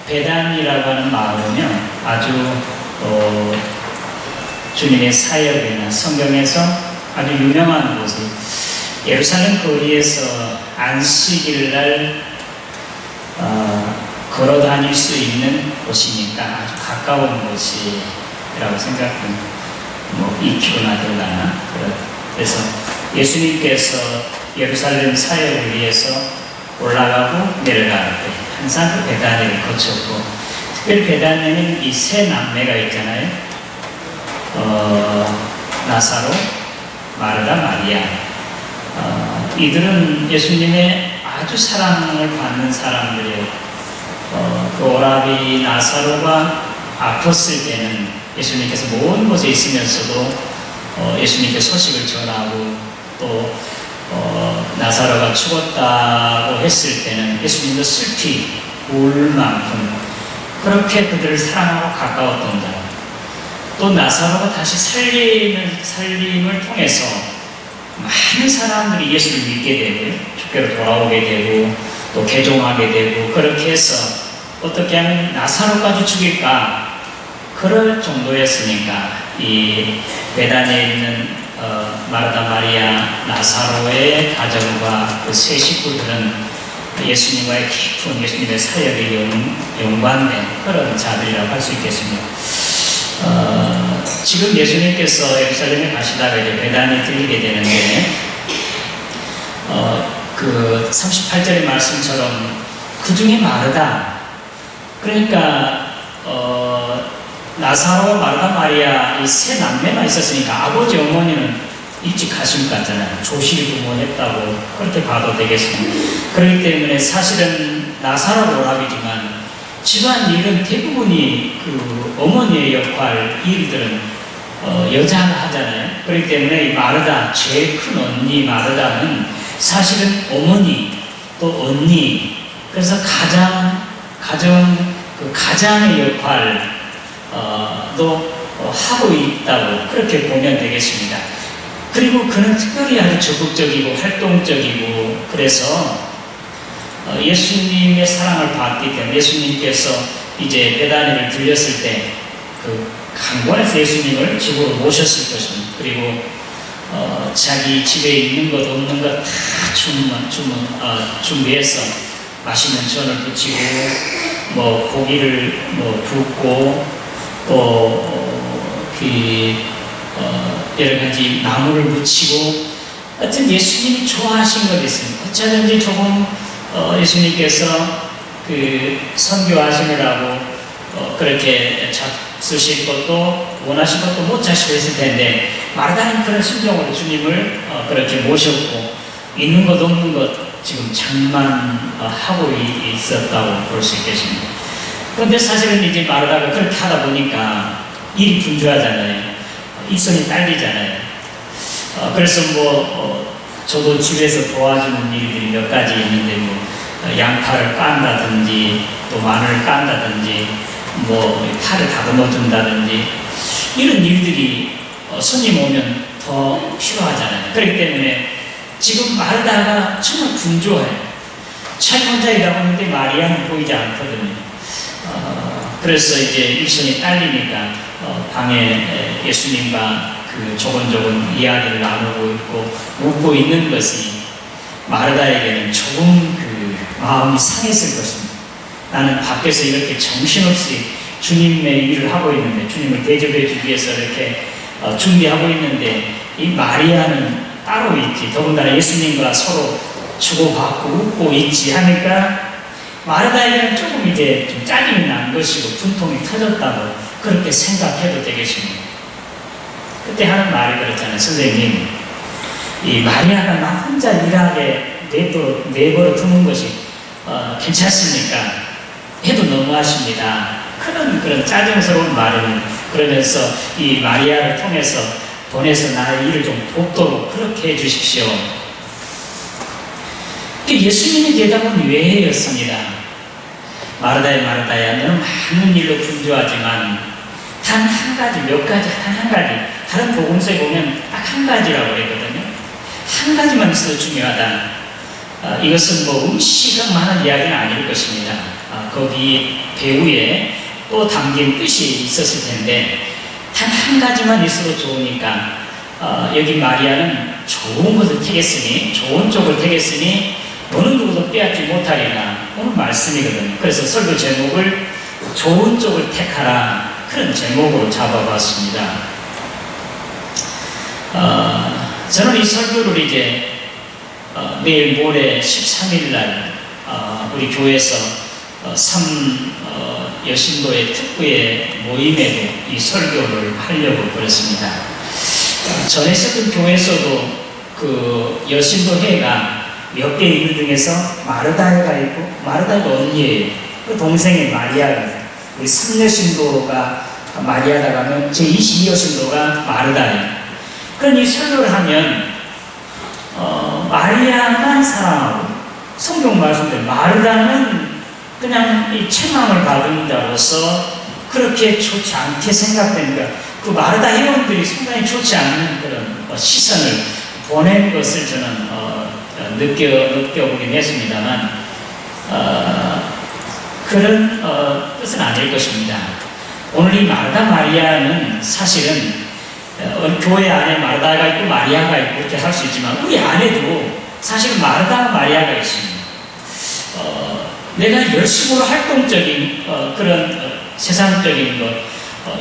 베단이라고 하는 마을은요, 아주 주님의 사역이나 성경에서 아주 유명한 곳이 예루살렘 거리에서 안식일날 걸어 다닐 수 있는 곳이니까 아주 가까운 곳이라고 생각합니다. 익히거나 들거나. 그래서 예수님께서 예루살렘 사역을 위해서 올라가고 내려갈 때 항상 그 베다니를 거쳤고, 특별히 베다니는 이 세 남매가 있잖아요. 나사로, 마르다, 마리아. 이들은 예수님의 아주 사랑을 받는 사람들이에요. 그 오라비 나사로가 아팠을 때는 예수님께서 먼 곳에 있으면서도 예수님께 소식을 전하고, 또 나사로가 죽었다고 했을 때는 예수님도 슬피 울 만큼 그렇게 그들을 사랑하고 가까웠던 자. 또 나사로가 다시 살림을 통해서 많은 사람들이 예수를 믿게 되고 주께로 돌아오게 되고 또 개종하게 되고, 그렇게 해서 어떻게 하면 나사로까지 죽일까 그럴 정도였으니까 이 베다니에 있는 마르다, 마리아, 나사로의 가정과 그 세 식구들은 예수님과의 깊은 예수님의 사역에 연관된 그런 자들이라고 할 수 있겠습니다. 지금 예수님께서 예루살렘에 가시다가 이제 베다니에 들리게 되는데, 그 38절의 말씀처럼 그 중에 마르다, 그러니까 나사로, 마르다, 마리아 이 세 남매만 있었으니까 아버지 어머니는 일찍 가신 것 같잖아요. 조실 부모했다고 그렇게 봐도 되겠습니다. 그렇기 때문에 사실은 나사로 오라비지만 집안 일은 대부분이 그 어머니의 역할, 일들은 여자가 하잖아요. 그렇기 때문에 이 마르다, 제일 큰 언니 마르다는 사실은 어머니 또 언니, 그래서 가장의 역할도 하고 있다고 그렇게 보면 되겠습니다. 그리고 그는 특별히 아주 적극적이고 활동적이고, 그래서 예수님의 사랑을 받기 때문에 예수님께서 이제 베다니를 들렸을 때 그 강권에서 예수님을 집으로 모셨을 것입니다. 그리고 자기 집에 있는 것 없는 것 다 준비해서 맛있는 전을 부치고 고기를 굽고 또 여러 가지 나물을 묻히고, 하여튼 예수님이 좋아하신 것이 있습니다. 어쩌든지 조금 예수님께서 그 선교하시느라고 그렇게 잡수실 것도 원하신 것도 못 자시고 했을 텐데, 마르다는 그런 심정으로 주님을 그렇게 모셨고 있는 것 없는 것 지금 장만하고 있었다고 볼 수 있겠습니다. 그런데 사실은 이제 마르다가 그렇게 하다 보니까 일이 분주하잖아요. 일손이 딸리잖아요. 그래서 저도 집에서 도와주는 일들이 몇 가지 있는데, 양파를 깐다든지 또 마늘을 깐다든지 파를 다듬어 준다든지 이런 일들이 손님 오면 더 필요하잖아요. 그렇기 때문에 지금 마르다가 정말 분주해요. 자기 혼자 일하고 있는데 마리아는 보이지 않거든요. 그래서 이제 일손이 딸리니까 방에 예수님과 조곤조곤 이야기를 나누고 있고 웃고 있는 것이 마르다에게는 조금 마음이 상했을 것입니다. 나는 밖에서 이렇게 정신없이 주님의 일을 하고 있는데, 주님을 대접해 주기 위해서 이렇게 준비하고 있는데, 이 마리아는 따로 있지, 더군다나 예수님과 서로 주고받고 웃고 있지 하니까 마르다에게는 조금 이제 좀 짜증이 난 것이고 분통이 터졌다고 그렇게 생각해도 되겠습니다. 그때 하는 말이 그렇잖아요. 선생님, 이 마리아가 나 혼자 일하게 내버려 두는 것이 괜찮습니까? 해도 너무하십니다. 그런 짜증스러운 말을 그러면서 이 마리아를 통해서 보내서 나의 일을 좀 돕도록 그렇게 해주십시오. 예수님의 대답은 왜였습니다. 마르다야, 너는 많은 일로 분주하지만 단 한 가지, 다른 복음서에 보면 딱 한 가지라고 했거든요. 한 가지만 있어도 중요하다. 이것은 음식만 하는 이야기는 아닐 것입니다. 거기 배후에 또 담긴 뜻이 있었을 텐데 단 한 가지만 있어도 좋으니까 여기 마리아는 좋은 것을 택했으니 좋은 쪽을 택했으니 너는 누구도 빼앗지 못하리라 오늘 말씀이거든요. 그래서 설교 제목을 좋은 쪽을 택하라 그런 제목으로 잡아봤습니다. 저는 이 설교를 이제 내일 모레 13일 날 우리 교회에서 여신도의 특구의 모임에도 이 설교를 하려고 그랬습니다. 전에 있었던 교회에서도 그 여신도 회가 몇 개 있는 중에서 마르다가 있고, 마르다가 언니예요. 그 동생이 마리아가 있어요. 우리 3여신도가 마리아다 가면 제22여신도가 마르다예요. 그럼 이 설교를 하면 마리아만 사랑하고 성경 말씀대로 마르다는 그냥 이 책망을 받은 자로서 그렇게 좋지 않게 생각되니까 그 마르다 회원들이 상당히 좋지 않는 그런 시선을 보낸 것을 저는 느껴보긴 했습니다만 그런 뜻은 아닐 것입니다. 오늘 이 마르다 마리아는 사실은 교회 안에 마르다가 있고 마리아가 있고 이렇게 할 수 있지만 우리 안에도 사실은 마르다 마리아가 있습니다. 내가 열심으로 활동적인 그런 세상적인 것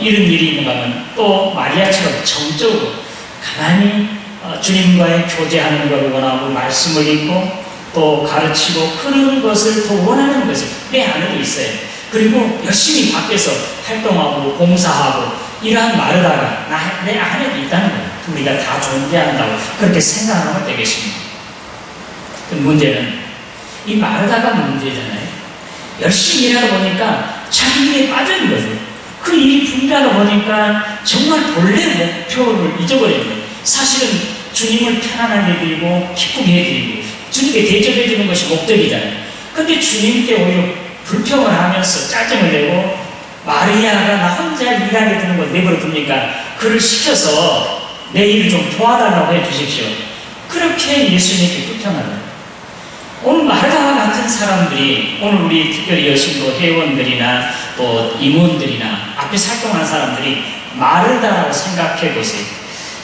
이런 일이 있는가 하면 또 마리아처럼 정적으로 가만히 주님과의 교제하는 것을 원하고 말씀을 읽고 또 가르치고 그런 것을 더 원하는 것이 내 안에도 있어요. 그리고 열심히 밖에서 활동하고 봉사하고 이러한 마르다가 내 안에도 있다는 거예요. 우리가 다 존재한다고 그렇게 생각하면 되겠습니다. 그 문제는 이 마르다가 문제잖아요. 열심히 일하다 보니까 자기 일에 빠지는 거죠. 그 일이 분주하다 보니까 정말 본래 목표를 잊어버린 거예요. 사실은 주님을 편안하게 해드리고 기쁘게 해드리고 주님께 대접해주는 것이 목적이잖아요. 근데 주님께 오히려 불평을 하면서 짜증을 내고 마리아가 나 혼자 일하게 되는 걸 내버려 둡니까? 그를 시켜서 내 일을 좀 도와달라고 해주십시오. 그렇게 예수님께 불평하는 오늘 마르다와 같은 사람들이 오늘 우리 특별히 여신도 회원들이나 또 임원들이나 앞에서 활동하는 사람들이 마르다라고 생각해 보세요.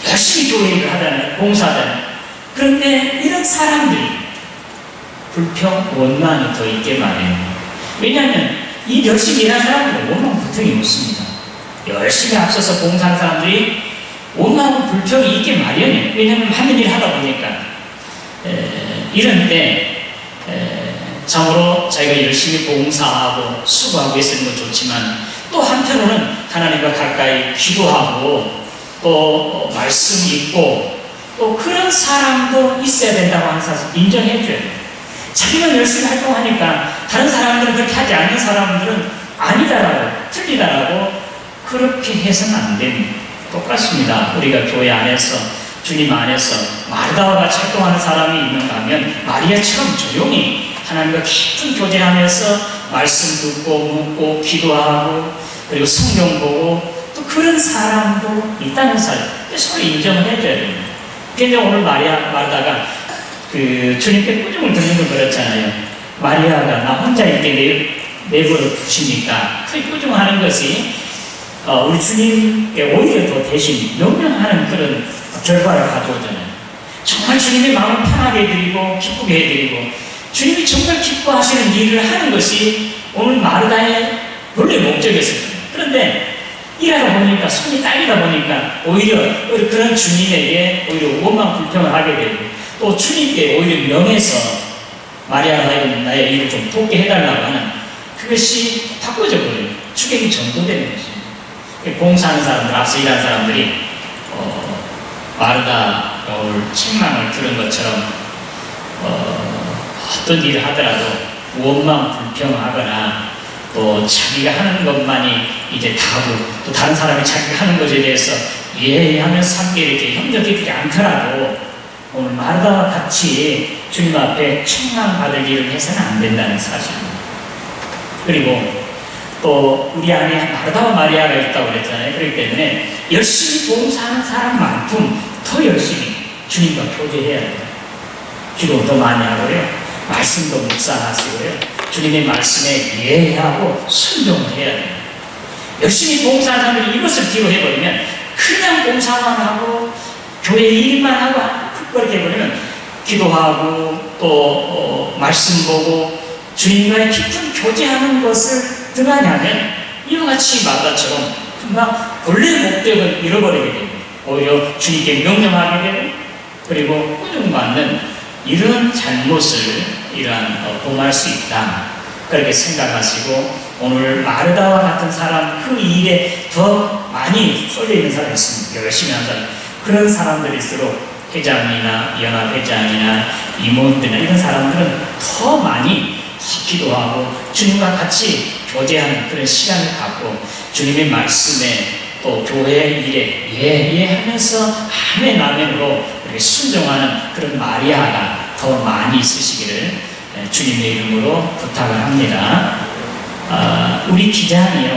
열심히 교회 일을 하잖아요. 봉사하잖아요. 그런데 이런 사람들이 불평, 원망이 더 있게 마련이에요. 왜냐하면 이 열심히 일하는 사람들은 원망, 불평이 없습니다. 열심히 앞서서 봉사하는 사람들이 원망하고 불평이 있게 마련이에요. 왜냐하면 하는 일 하다 보니까 이런 때 참으로 자기가 열심히 봉사하고 수고하고 있는 건 좋지만 또 한편으로는 하나님과 가까이 기도하고 또 말씀 읽고 또 그런 사람도 있어야 된다고 항상 인정해줘야 돼요. 자기가 열심히 활동하니까 다른 사람들은 그렇게 하지 않는 사람들은 아니다라고 틀리다라고 그렇게 해서는 안 됩니다. 똑같습니다. 우리가 교회 안에서 주님 안에서 마르다와 같이 활동하는 사람이 있는가 하면 마리아처럼 조용히 하나님과 깊은 교제하면서 말씀 듣고 묻고 기도하고 그리고 성경 보고 또 그런 사람도 있다는 사람 서로 인정을 해줘야 됩니다. 그런데 오늘 마르다가 그 주님께 꾸중을 듣는 건 그렇잖아요. 마리아가 나 혼자 이렇게 내버려 두시니까 그 꾸중하는 것이 우리 주님께 오히려 더 대신 명령하는 그런 결과를 가져오잖아요. 정말 주님의 마음을 편하게 해드리고 기쁘게 해드리고 주님이 정말 기뻐하시는 일을 하는 것이 오늘 마르다의 본래 목적이었어요. 그런데 일하다 보니까 손이 딸리다 보니까 오히려 그런 주님에게 오히려 원망 불평을 하게 되고 또 주님께 오히려 명해서 마리아가 나의 일을 좀 돕게 해달라고 하는 그것이 바꿔져 버려요. 추격이 전도되는 것입니다. 봉사하는 사람들, 앞서 일하는 사람들이 마르다가 오늘 책망을 들은 것처럼 어떤 일을 하더라도 원망 불평하거나 또 자기가 하는 것만이 이제 다고 또 다른 사람이 자기가 하는 것에 대해서 예하면서 함께 이렇게 협력해주지 않더라도 오늘 마르다와 같이 주님 앞에 책망받을 일을 해서는 안 된다는 사실입니다. 그리고 또 우리 안에 마르다와 마리아가 있다고 그랬잖아요. 그렇기 때문에 열심히 봉사하는 사람만큼 더 열심히 주님과 교제해야 돼요. 기도 더 많이 하고요. 말씀도 묵상하시고요. 주님의 말씀에 예하고 순종해야 돼요. 열심히 봉사하는 사람들이 이것을 뒤로 해버리면 그냥 봉사만 하고 교회 일만 하고 그렇게 해버리면 기도하고 또 말씀 보고 주님과의 깊은 교제하는 것을 등하냐면 이와 같이 마다처럼 금방 본래 목적을 잃어버리게 됩니다. 오히려 주님께 명령하게 되고 그리고 꾸중받는 이런 잘못을 범할 수 있다. 그렇게 생각하시고 오늘 마르다와 같은 사람 그 일에 더 많이 쏠려있는 사람이 있습니다. 열심히 하는 사람. 그런 사람들일수록 회장이나 연합회장이나 임원들이나 이런 사람들은 더 많이 기도하고 주님과 같이 교제하는 그런 시간을 갖고 주님의 말씀에 또 교회 일에 예하면서 아멘 아멘으로 이렇게 순종하는 그런 마리아가 더 많이 있으시기를 주님의 이름으로 부탁을 합니다. 우리 기장이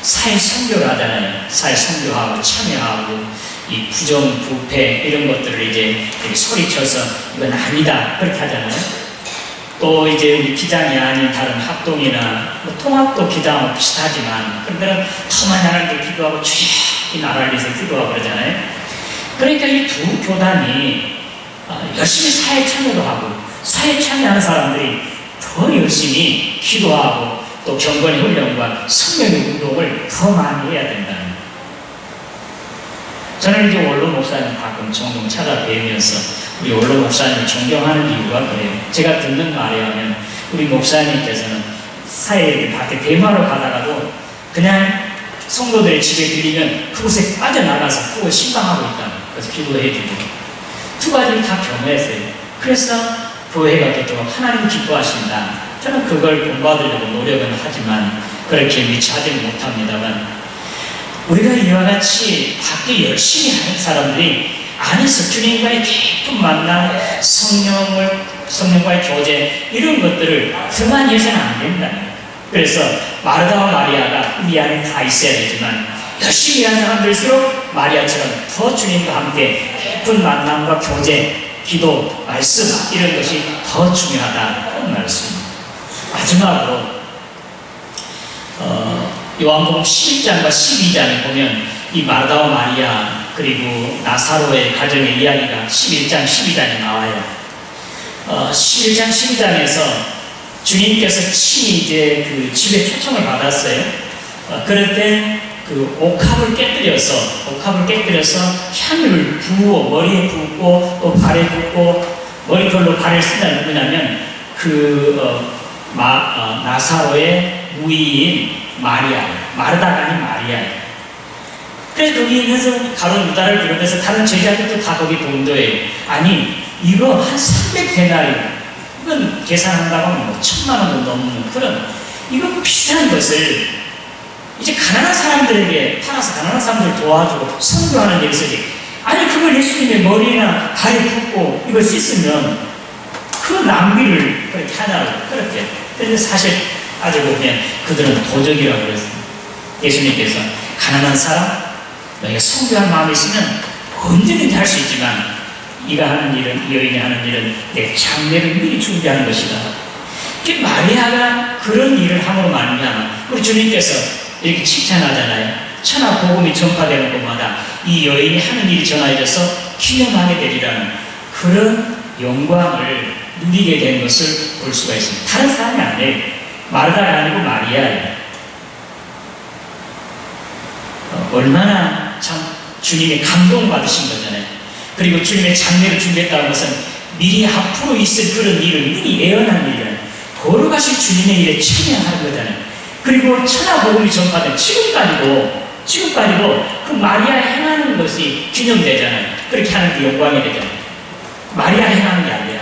사회 선교를 하잖아요. 사회 선교하고 참여하고 이 부정, 부패 이런 것들을 이제 소리쳐서 이건 아니다 그렇게 하잖아요. 또 이제 우리 기장이 아닌 다른 합동이나 통합도 기장하고 비슷하지만 그런 데는 더 많이 하나님께 기도하고 주여 이 나라를 위해서 기도하고 그러잖아요. 그러니까 이 두 교단이 열심히 사회 참여도 하고 사회 참여하는 사람들이 더 열심히 기도하고 또 경건의 훈련과 성령의 운동을 더 많이 해야 된다는 거예요. 저는 이제 원로 목사님 가끔 종종 찾아뵈면서 우리 원로 목사님을 존경하는 이유가 그래요. 제가 듣는 말에 하면 우리 목사님께서는 사회에 밖에 대마로 가다가도 그냥 성도들의 집에 들리면 그곳에 빠져나가서 그걸 신방하고 있다. 그래서 기도해주고 두 가지를 다 경험했어요. 그래서 교회가 그쪽 하나님 기뻐하신다. 저는 그걸 본받으려고 노력은 하지만 그렇게 미처 하지는 못합니다만 우리가 이와 같이 밖에 열심히 하는 사람들이 안에서 주님과의 깊은 만남, 성령과의 교제 이런 것들을 더 해서는 안 된다. 그래서 마르다와 마리아가 우리 안에 다 있어야 되지만 열심히 하는 사람들일수록 마리아처럼 더 주님과 함께 깊은 만남과 교제, 기도, 말씀 이런 것이 더 중요하다 그런 말씀. 마지막으로 요한복음 11장과 12장에 보면 이 마르다와 마리아 그리고 나사로의 가정의 이야기가 11장, 12장에 나와요. 11장, 12장에서 주님께서 친히 이제 그 집에 초청을 받았어요. 그럴 때 그 옥합을 깨뜨려서 향유를 부어 머리에 붓고 또 발에 붓고 머리털로 발을 쓴다 누구냐면 나사로의 무이인 마르다가 아닌 마리아예요. 그래서 거기 있는 가룟 유다를 비롯해서 다른 제자들도 다 거기 동도예요. 아니 이거 한 300데나리 이건 계산한다고 하면 뭐 1000만 원도 넘는 그런 이거 비싼 것을 이제 가난한 사람들에게 팔아서 가난한 사람들 도와주고 선교하는 데 있어야지. 아니 그걸 예수님의 머리나 발에 붓고 이걸 씻으면 그 낭비를 그렇게 하냐고 그렇게. 그래서 사실 아주 보면 그들은 도적이라고 그랬습니다. 예수님께서 가난한 사람 너희가 선교할 마음이 있으면 언제든지 할 수 있지만 이가 하는 일은 이 여인이 하는 일은 내 장례를 미리 준비하는 것이다. 마리아가 그런 일을 함으로 말미암아 우리 주님께서 이렇게 칭찬하잖아요. 천하 복음이 전파되는 곳마다 이 여인이 하는 일이 전하여져서 기념하게 되리라는 그런 영광을 누리게 된 것을 볼 수가 있습니다. 다른 사람이 아니에요. 마르다가 아니고 마리아예요. 얼마나 참 주님의 감동받으신 거잖아요. 그리고 주님의 장례를 준비했다는 것은 미리 앞으로 있을 그런 일을 미리 예언한 일이잖아요. 거룩하신 주님의 일에 참여하는 거잖아요. 그리고 천하복음이 전파된 지금까지도 그 마리아 행하는 것이 기념되잖아요. 그렇게 하는 그 영광이 되잖아요. 마리아 행하는 게 아니라.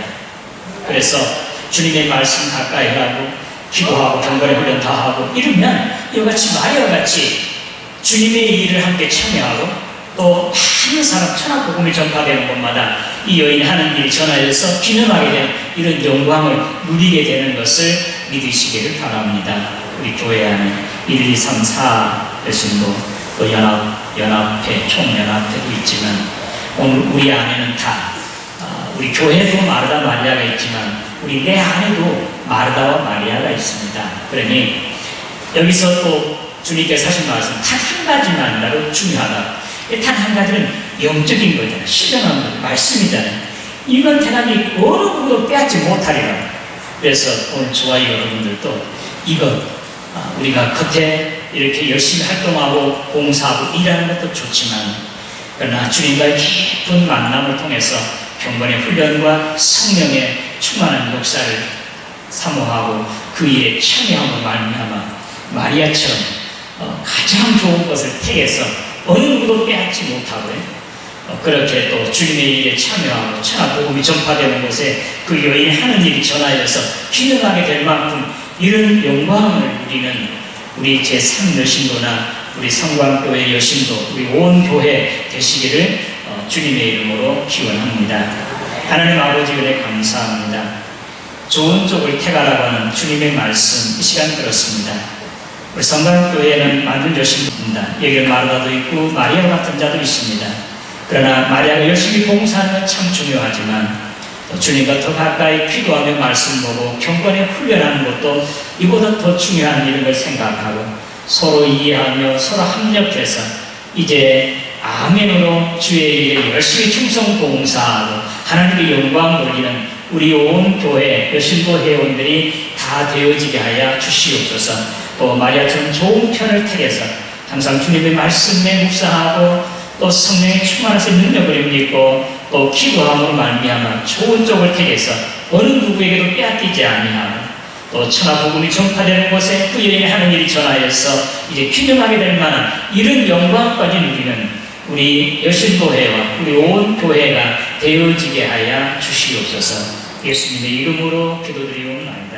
그래서 주님의 말씀 가까이 하고 기도하고 경건의 훈련 다 하고 이러면 이같이 마리아와 같이 주님의 일을 함께 참여하고 또 많은 사람 천하복음이 전파되는 곳마다 이 여인이 하는 일이 전하여서 기념하게 되는 이런 영광을 누리게 되는 것을 믿으시기를 바랍니다. 우리 교회 안에 1, 2, 3, 4 여신도 또 연합회, 총연합회도 있지만 오늘 우리 안에는 다 우리 교회도 마르다 마리아가 있지만 우리 내 안에도 마르다와 마리아가 있습니다. 그러니 여기서 또 주님께서 하신 말씀 단 한 가지만 나로 중요하다. 단 한 가지는 영적인 거잖아요. 신령한 거, 말씀이잖아요. 이건 대단히 어느 누구도 빼앗지 못하리라. 그래서 오늘 저와 여러분들도 이것 우리가 겉에 이렇게 열심히 활동하고 봉사하고 일하는 것도 좋지만 그러나 주님과의 깊은 만남을 통해서 경건의 훈련과 성령의 충만한 역사를 사모하고 그 일에 참여함으로 말미암아 마리아처럼 가장 좋은 것을 택해서 어느 누구도 빼앗지 못하고요. 그렇게 또 주님의 일에 참여하고 천하 복음이 전파되는 곳에 그 여인이 하는 일이 전하여서 기능하게 될 만큼 이런 영광을 누리는 우리 제3 여신도나 우리 성광교회 여신도 우리 온 교회 되시기를 주님의 이름으로 기원합니다. 하나님 아버지 은혜 감사합니다. 좋은 쪽을 택하라고 하는 주님의 말씀 이 시간 들었습니다. 우리 성광교회에는 많은 여신도입니다. 여기는 마르다도 있고 마리아 같은 자도 있습니다. 그러나 마리아가 열심히 봉사하는 건 참 중요하지만 주님과 더 가까이 기도하며 말씀 보고 경건에 훈련하는 것도 이보다 더 중요한 일인 걸 생각하고 서로 이해하며 서로 합력해서 이제 아멘으로 주의 일에 열심히 충성 봉사하고 하나님의 영광 돌리는 우리 온 교회 여신도 회원들이 다 되어지게 하여 주시옵소서. 또 마리아처럼 좋은 편을 택해서 항상 주님의 말씀에 묵상하고 또 성령의 충만하신 능력을 입고 또 기도함으로 말미암아 좋은 쪽을 택해서 어느 누구에게도 빼앗기지 아니하고 또 천하 복음이 전파되는 곳에 그 여인이 하는 일이 전하여서 이제 균형하게 될 만한 이런 영광까지 누리는 우리 여신도회와 우리 온 교회가 되어지게 하여 주시옵소서. 예수님의 이름으로 기도드리옵나이다.